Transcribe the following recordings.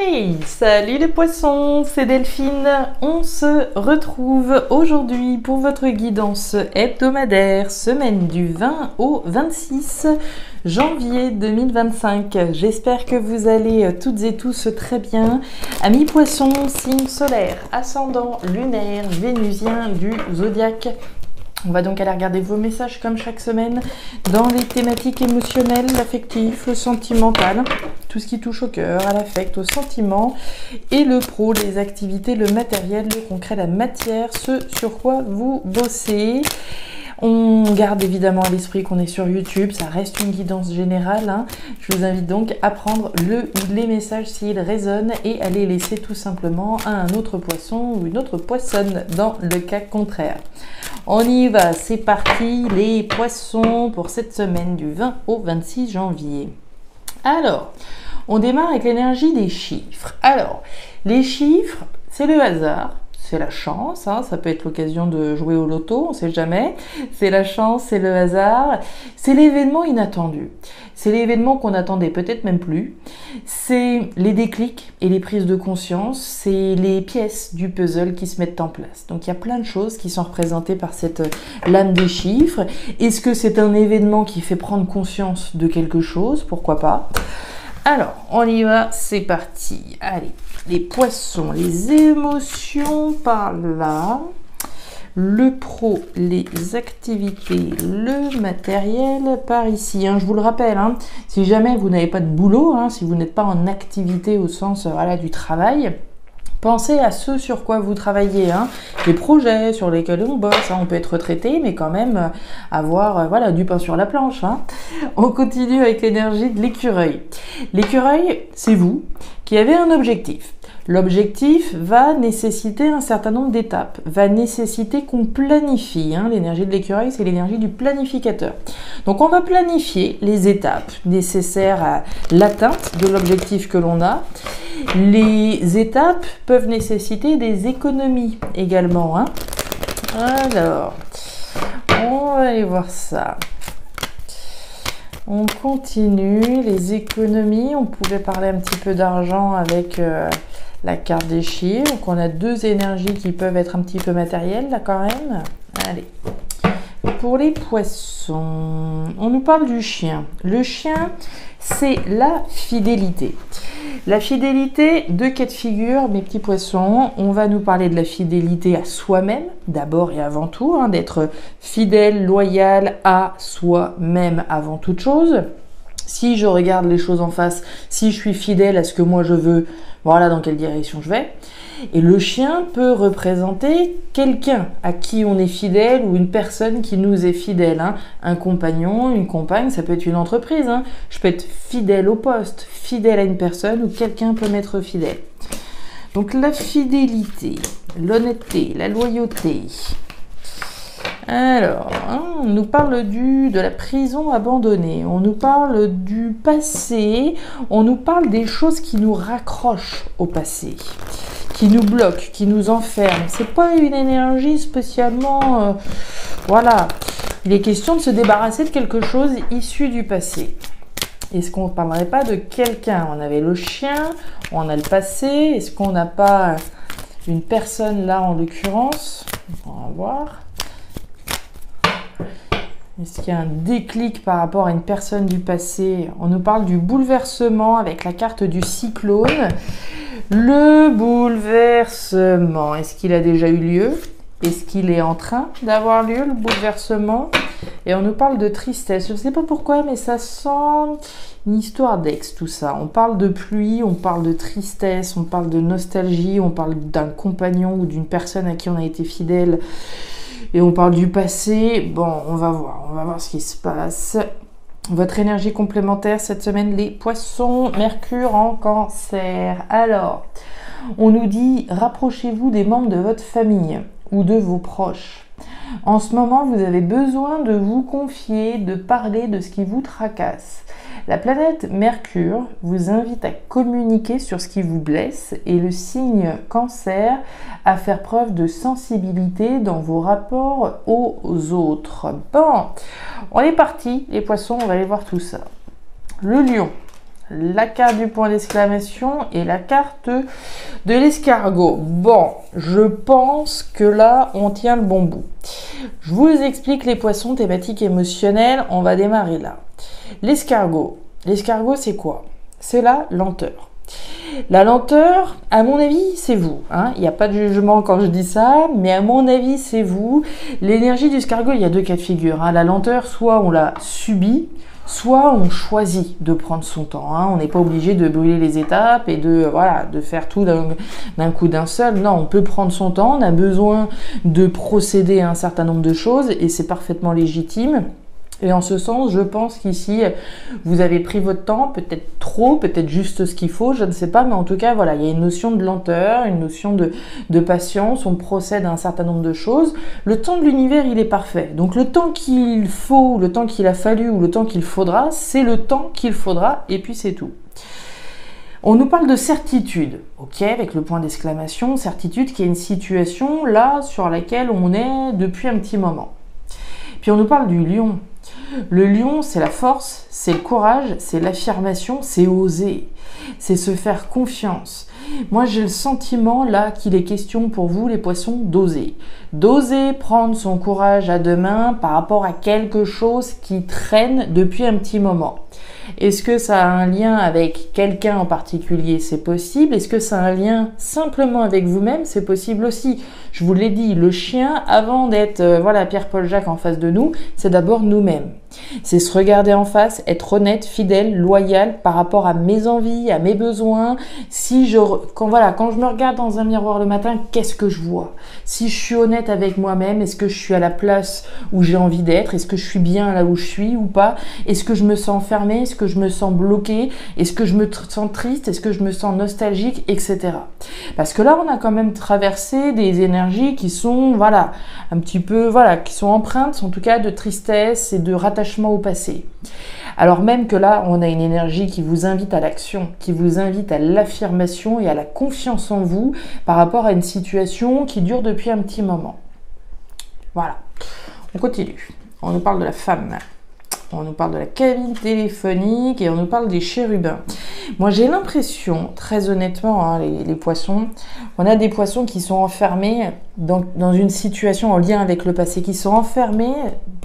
Hey, salut les poissons, c'est Delphine. On se retrouve aujourd'hui pour votre guidance hebdomadaire, semaine du 20 au 26 janvier 2025. J'espère que vous allez toutes et tous très bien. Amis poissons, signe solaire, ascendant, lunaire, vénusien du zodiaque. On va donc aller regarder vos messages comme chaque semaine dans les thématiques émotionnelles, l'affectif, le sentimental, tout ce qui touche au cœur, à l'affect, au sentiment, et le pro, les activités, le matériel, le concret, la matière, ce sur quoi vous bossez. On garde évidemment à l'esprit qu'on est sur YouTube, ça reste une guidance générale. Je vous invite donc à prendre le ou les messages s'ils résonnent et à les laisser tout simplement à un autre poisson ou une autre poissonne dans le cas contraire. On y va, c'est parti les poissons pour cette semaine du 20 au 26 janvier. Alors, on démarre avec l'énergie des chiffres. Alors, les chiffres, c'est le hasard. C'est la chance, ça peut être l'occasion de jouer au loto, on ne sait jamais. C'est la chance, c'est le hasard, c'est l'événement inattendu. C'est l'événement qu'on attendait peut-être même plus. C'est les déclics et les prises de conscience, c'est les pièces du puzzle qui se mettent en place. Donc il y a plein de choses qui sont représentées par cette lame des chiffres. Est-ce que c'est un événement qui fait prendre conscience de quelque chose? Pourquoi pas? Alors, on y va, c'est parti. Allez, les poissons, les émotions par là, le pro, les activités, le matériel par ici. Je vous le rappelle, si jamais vous n'avez pas de boulot, si vous n'êtes pas en activité au sens du travail, pensez à ce sur quoi vous travaillez, les projets sur lesquels on bosse. On peut être retraité, mais quand même avoir du pain sur la planche. On continue avec l'énergie de l'écureuil. L'écureuil, c'est vous qui avez un objectif. L'objectif va nécessiter un certain nombre d'étapes, va nécessiter qu'on planifie. L'énergie de l'écureuil, c'est l'énergie du planificateur. Donc on va planifier les étapes nécessaires à l'atteinte de l'objectif que l'on a. Les étapes peuvent nécessiter des économies également. Alors, on va aller voir ça. On continue, les économies, on pouvait parler un petit peu d'argent avec la carte des chiffres. Donc on a deux énergies qui peuvent être un petit peu matérielles là quand même. Allez, pour les poissons, on nous parle du chien. Le chien, c'est la fidélité. La fidélité, deux cas de figure, mes petits poissons. On va nous parler de la fidélité à soi-même, d'abord et avant tout, d'être fidèle, loyal à soi-même avant toute chose. Si je regarde les choses en face, si je suis fidèle à ce que moi je veux, voilà dans quelle direction je vais. Et le chien peut représenter quelqu'un à qui on est fidèle ou une personne qui nous est fidèle. Un compagnon, une compagne, ça peut être une entreprise. Je peux être fidèle au poste, fidèle à une personne ou quelqu'un peut m'être fidèle. Donc la fidélité, l'honnêteté, la loyauté. Alors, on nous parle de la prison abandonnée, on nous parle du passé, on nous parle des choses qui nous raccrochent au passé, qui nous bloquent, qui nous enferment. C'est pas une énergie spécialement... Il est question de se débarrasser de quelque chose issu du passé. Est-ce qu'on ne parlerait pas de quelqu'un? On avait le chien, on a le passé, est-ce qu'on n'a pas une personne là en l'occurrence? On va voir. Est-ce qu'il y a un déclic par rapport à une personne du passé? On nous parle du bouleversement avec la carte du cyclone. Le bouleversement, est-ce qu'il a déjà eu lieu? Est-ce qu'il est en train d'avoir lieu, le bouleversement? Et on nous parle de tristesse. Je ne sais pas pourquoi, mais ça sent une histoire d'ex, tout ça. On parle de pluie, on parle de tristesse, on parle de nostalgie, on parle d'un compagnon ou d'une personne à qui on a été fidèle. Et on parle du passé. Bon, on va voir ce qui se passe. Votre énergie complémentaire cette semaine, les poissons, Mercure en Cancer. Alors, on nous dit, rapprochez-vous des membres de votre famille ou de vos proches. En ce moment, vous avez besoin de vous confier, de parler de ce qui vous tracasse. La planète Mercure vous invite à communiquer sur ce qui vous blesse et le signe Cancer à faire preuve de sensibilité dans vos rapports aux autres. Bon, on est parti, les poissons, on va aller voir tout ça. Le lion. la carte du point d'exclamation et la carte de l'escargot. Bon, je pense que là, on tient le bon bout. Je vous explique les poissons, thématiques émotionnelles. On va démarrer là. L'escargot. L'escargot, c'est quoi? C'est la lenteur. La lenteur, à mon avis, c'est vous. Hein. Il n'y a pas de jugement quand je dis ça, mais à mon avis, c'est vous. L'énergie du escargot, il y a deux cas de figure. Hein. La lenteur, soit on la subit, soit on choisit de prendre son temps. Hein. On n'est pas obligé de brûler les étapes et de faire tout d'un coup d'un seul. Non, on peut prendre son temps. On a besoin de procéder à un certain nombre de choses et c'est parfaitement légitime. Et en ce sens, je pense qu'ici, vous avez pris votre temps, peut-être trop, peut-être juste ce qu'il faut, je ne sais pas, mais en tout cas, voilà, il y a une notion de lenteur, une notion de patience, on procède à un certain nombre de choses. Le temps de l'univers, il est parfait. Donc le temps qu'il faut, le temps qu'il a fallu ou le temps qu'il faudra, c'est le temps qu'il faudra, et puis c'est tout. On nous parle de certitude, ok, avec le point d'exclamation, certitude qui est une situation là sur laquelle on est depuis un petit moment. Puis on nous parle du lion. Le lion, c'est la force, c'est le courage, c'est l'affirmation, c'est oser, c'est se faire confiance. Moi, j'ai le sentiment là qu'il est question pour vous, les poissons, d'oser. D'oser prendre son courage à deux mains par rapport à quelque chose qui traîne depuis un petit moment. Est-ce que ça a un lien avec quelqu'un en particulier? C'est possible. Est-ce que ça a un lien simplement avec vous-même? C'est possible aussi. Je vous l'ai dit, le chien, avant d'être Pierre-Paul Jacques en face de nous, c'est d'abord nous-mêmes. C'est se regarder en face, être honnête, fidèle, loyal par rapport à mes envies, à mes besoins. Quand je me regarde dans un miroir le matin, qu'est-ce que je vois? Si je suis honnête avec moi-même, est-ce que je suis à la place où j'ai envie d'être? Est-ce que je suis bien là où je suis ou pas? Est-ce que je me sens fermée? Est-ce que je me sens bloquée? Est-ce que je me sens triste? Est-ce que je me sens nostalgique? Etc. Parce que là, on a quand même traversé des énergies qui sont, un petit peu, qui sont empreintes, en tout cas, de tristesse et de rattachement au passé. Alors même que là, on a une énergie qui vous invite à l'action, qui vous invite à l'affirmation et à la confiance en vous par rapport à une situation qui dure depuis un petit moment. Voilà. On continue. On nous parle de la femme. On nous parle de la cabine téléphonique et on nous parle des chérubins. Moi, j'ai l'impression, très honnêtement, les poissons, on a des poissons qui sont enfermés dans une situation en lien avec le passé, qui sont enfermés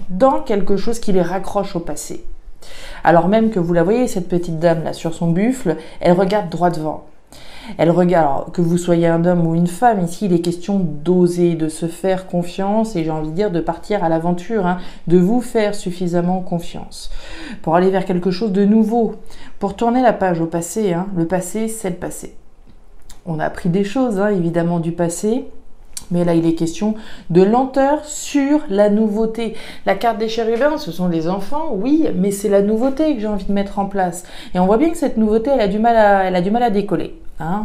dans quelque chose qui les raccroche au passé. Alors même que vous la voyez, cette petite dame là sur son buffle, elle regarde droit devant. Elle regarde, alors, que vous soyez un homme ou une femme, ici il est question d'oser, de se faire confiance et j'ai envie de dire de partir à l'aventure, de vous faire suffisamment confiance pour aller vers quelque chose de nouveau, pour tourner la page au passé. Le passé, c'est le passé. On a appris des choses, évidemment, du passé. Mais là, il est question de lenteur sur la nouveauté. La carte des chérubins, ce sont des enfants, oui, mais c'est la nouveauté que j'ai envie de mettre en place. Et on voit bien que cette nouveauté, elle a du mal à décoller.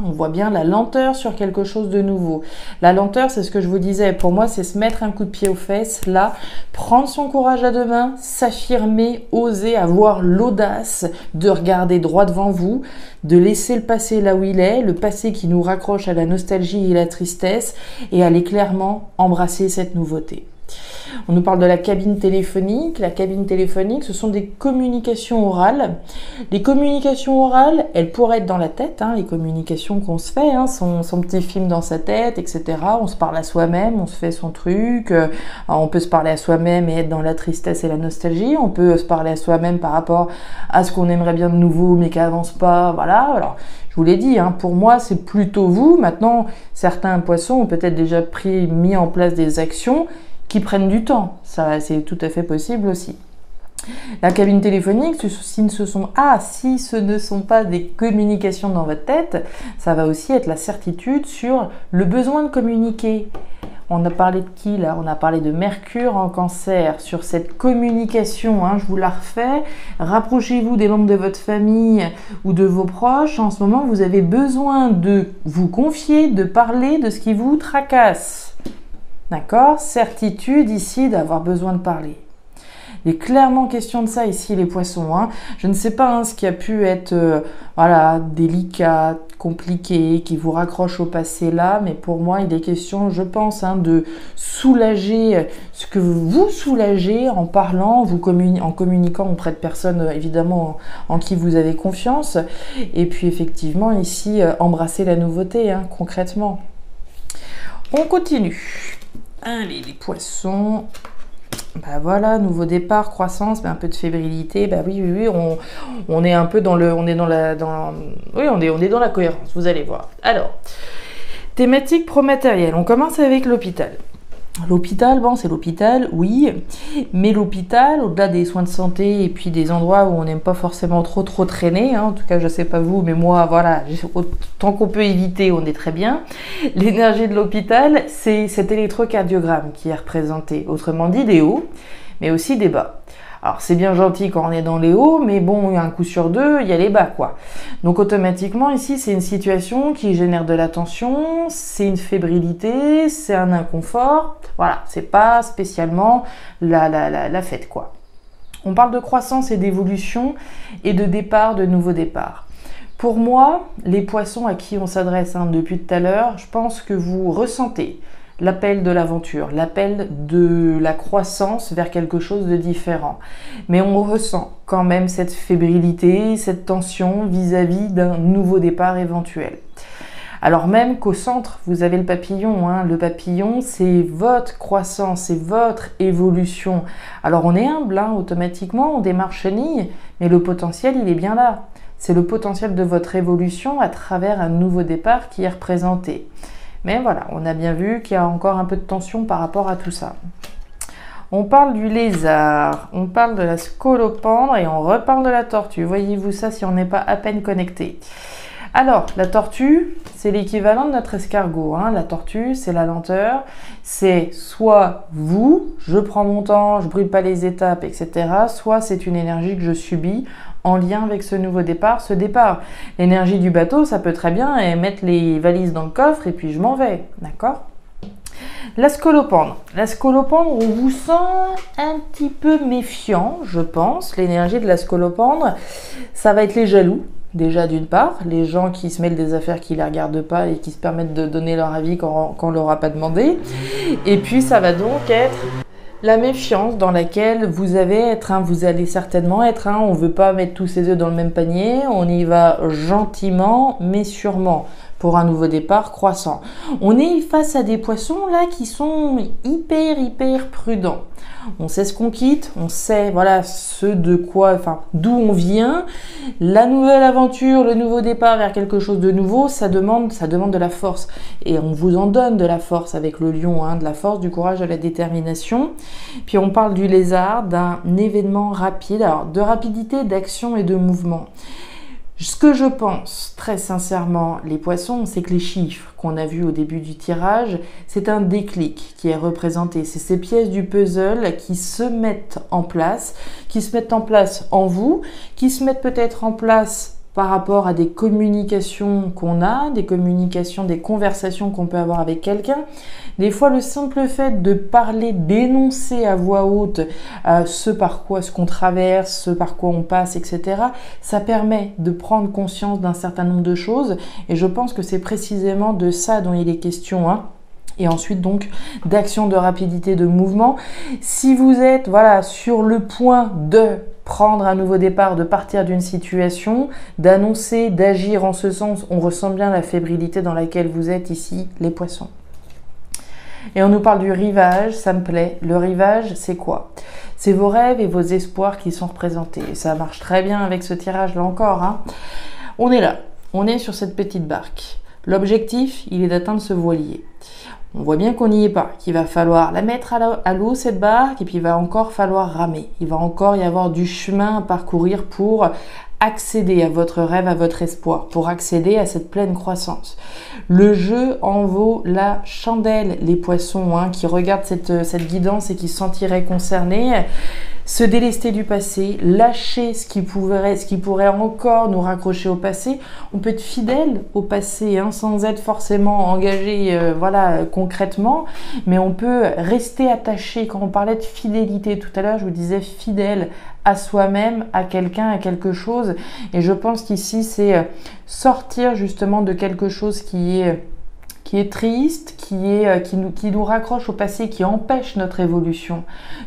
On voit bien la lenteur sur quelque chose de nouveau. La lenteur, c'est ce que je vous disais. Pour moi, c'est se mettre un coup de pied aux fesses, là, prendre son courage à deux mains, s'affirmer, oser, avoir l'audace de regarder droit devant vous, de laisser le passé là où il est, le passé qui nous raccroche à la nostalgie et la tristesse, et aller clairement embrasser cette nouveauté. On nous parle de la cabine téléphonique. La cabine téléphonique, ce sont des communications orales. Les communications orales, elles pourraient être dans la tête, les communications qu'on se fait, son petit film dans sa tête, etc. On se parle à soi-même, on se fait son truc. On peut se parler à soi-même et être dans la tristesse et la nostalgie. On peut se parler à soi-même par rapport à ce qu'on aimerait bien de nouveau, mais qui avance pas. Voilà. Alors, je vous l'ai dit, pour moi, c'est plutôt vous. Maintenant, certains poissons ont peut-être déjà mis en place des actions qui prennent du temps. Ça, c'est tout à fait possible aussi. La cabine téléphonique, si ce ne sont pas des communications dans votre tête, ça va aussi être la certitude sur le besoin de communiquer. On a parlé de qui là? On a parlé de Mercure en Cancer, sur cette communication, je vous la refais. Rapprochez-vous des membres de votre famille ou de vos proches. En ce moment, vous avez besoin de vous confier, de parler de ce qui vous tracasse. D'accord? Certitude ici d'avoir besoin de parler. Il est clairement question de ça ici, les poissons. Hein. Je ne sais pas ce qui a pu être voilà, délicat, compliqué, qui vous raccroche au passé là, mais pour moi, il est question, je pense, de soulager ce que vous soulagez en parlant, en communiquant auprès de personnes, évidemment, en qui vous avez confiance. Et puis, effectivement, ici, embrasser la nouveauté, concrètement. On continue. Allez, les poissons. Bah voilà, nouveau départ, croissance, un peu de fébrilité. Bah oui, on est un peu dans le, on est dans la cohérence. Vous allez voir. Alors, thématique pro-matériel. On commence avec l'hôpital. L'hôpital, bon, c'est l'hôpital, oui, mais l'hôpital, au-delà des soins de santé et puis des endroits où on n'aime pas forcément trop traîner, en tout cas, je sais pas vous, mais moi, voilà, tant qu'on peut éviter, on est très bien. L'énergie de l'hôpital, c'est cet électrocardiogramme qui est représenté, autrement dit des hauts, mais aussi des bas. Alors, c'est bien gentil quand on est dans les hauts, mais bon, il y a un coup sur deux, il y a les bas, quoi. Donc, automatiquement, ici, c'est une situation qui génère de la tension, c'est une fébrilité, c'est un inconfort. Voilà, c'est pas spécialement la fête, quoi. On parle de croissance et d'évolution et de départ, de nouveau départ. Pour moi, les poissons à qui on s'adresse depuis tout à l'heure, je pense que vous ressentez l'appel de l'aventure, l'appel de la croissance vers quelque chose de différent. Mais on ressent quand même cette fébrilité, cette tension vis-à-vis d'un nouveau départ éventuel. Alors même qu'au centre, vous avez le papillon. Le papillon, c'est votre croissance, c'est votre évolution. Alors on est humble, automatiquement, on démarre chenille, mais le potentiel, il est bien là. C'est le potentiel de votre évolution à travers un nouveau départ qui est représenté. Mais voilà, on a bien vu qu'il y a encore un peu de tension par rapport à tout ça. On parle du lézard, on parle de la scolopendre et on reparle de la tortue. Voyez-vous ça si on n'est pas à peine connecté. Alors, la tortue, c'est l'équivalent de notre escargot. La tortue, c'est la lenteur. C'est soit vous, je prends mon temps, je brûle pas les étapes, etc. Soit c'est une énergie que je subis en lien avec ce nouveau départ, ce départ. L'énergie du bateau, ça peut très bien mettre les valises dans le coffre et puis je m'en vais, d'accord ? La scolopendre. La scolopendre, on vous sent un petit peu méfiant, je pense. L'énergie de la scolopendre, ça va être les jaloux. Déjà d'une part, les gens qui se mêlent des affaires qui ne les regardent pas et qui se permettent de donner leur avis quand on ne leur a pas demandé. Et puis ça va donc être la méfiance dans laquelle vous allez être, vous allez certainement être. On ne veut pas mettre tous ses œufs dans le même panier, on y va gentiment mais sûrement pour un nouveau départ croissant. On est face à des poissons là qui sont hyper prudents. On sait ce qu'on quitte, on sait d'où on vient. La nouvelle aventure, le nouveau départ vers quelque chose de nouveau, ça demande de la force. Et on vous en donne de la force avec le lion, de la force, du courage, de la détermination. Puis on parle du lézard, d'un événement rapide, alors de rapidité, d'action et de mouvement. Ce que je pense, très sincèrement, les poissons, c'est que les chiffres qu'on a vus au début du tirage, c'est un déclic qui est représenté. C'est ces pièces du puzzle qui se mettent en place en vous, qui se mettent peut-être en place par rapport à des communications qu'on a, des conversations qu'on peut avoir avec quelqu'un. Des fois, le simple fait de parler, d'énoncer à voix haute ce qu'on traverse, ce par quoi on passe, etc., ça permet de prendre conscience d'un certain nombre de choses. Et je pense que c'est précisément de ça dont il est question, Et ensuite donc d'action, de rapidité, de mouvement. Si vous êtes sur le point de prendre un nouveau départ, de partir d'une situation, d'annoncer, d'agir en ce sens, on ressent bien la fébrilité dans laquelle vous êtes ici, les poissons. Et on nous parle du rivage, ça me plaît. Le rivage, c'est quoi ? C'est vos rêves et vos espoirs qui sont représentés. Et ça marche très bien avec ce tirage là encore. On est là, on est sur cette petite barque. L'objectif, il est d'atteindre ce voilier. On voit bien qu'on n'y est pas, qu'il va falloir la mettre à l'eau, cette barque, et puis il va encore falloir ramer. Il va encore y avoir du chemin à parcourir pour accéder à votre rêve, à votre espoir, pour accéder à cette pleine croissance. Le jeu en vaut la chandelle, les poissons qui regardent cette guidance et qui se sentiraient concernés. Se délester du passé, lâcher ce qui pourrait encore nous raccrocher au passé. On peut être fidèle au passé sans être forcément engagé concrètement, mais on peut rester attaché. Quand on parlait de fidélité tout à l'heure, je vous disais fidèle à soi-même, à quelqu'un, à quelque chose. Et je pense qu'ici, c'est sortir justement de quelque chose qui est triste, qui nous raccroche au passé, qui empêche notre évolution.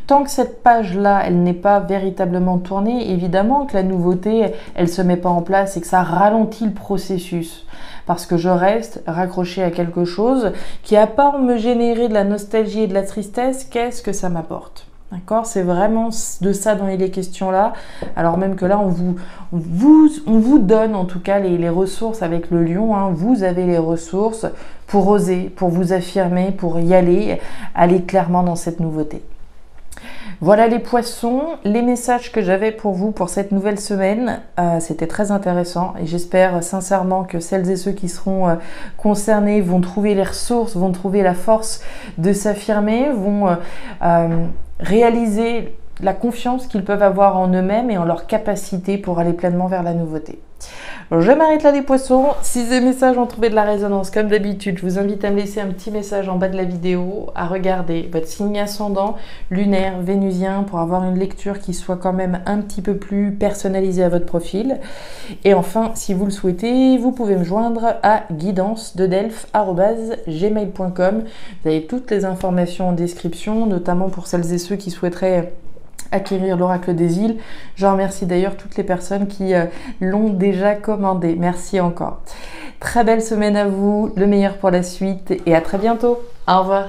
Tant que cette page-là, elle n'est pas véritablement tournée, évidemment que la nouveauté, elle se met pas en place et que ça ralentit le processus. Parce que je reste raccroché à quelque chose qui, à part me générer de la nostalgie et de la tristesse, qu'est-ce que ça m'apporte ? D'accord, c'est vraiment de ça dont il est question là. Alors même que là, on vous donne en tout cas les ressources avec le lion. Vous avez les ressources pour oser, pour vous affirmer, pour y aller clairement dans cette nouveauté. Voilà les poissons, les messages que j'avais pour vous pour cette nouvelle semaine. C'était très intéressant et j'espère sincèrement que celles et ceux qui seront concernés vont trouver les ressources, vont trouver la force de s'affirmer, vont réaliser la confiance qu'ils peuvent avoir en eux-mêmes et en leur capacité pour aller pleinement vers la nouveauté. Alors, je m'arrête là les poissons. Si ces messages ont trouvé de la résonance, comme d'habitude, je vous invite à me laisser un petit message en bas de la vidéo, à regarder votre signe ascendant, lunaire, vénusien, pour avoir une lecture qui soit quand même un petit peu plus personnalisée à votre profil. Et enfin, si vous le souhaitez, vous pouvez me joindre à guidance-de-delphes@gmail.com. Vous avez toutes les informations en description, notamment pour celles et ceux qui souhaiteraient acquérir l'oracle des îles. Je remercie d'ailleurs toutes les personnes qui l'ont déjà commandé. Merci encore. Très belle semaine à vous, le meilleur pour la suite et à très bientôt. Au revoir.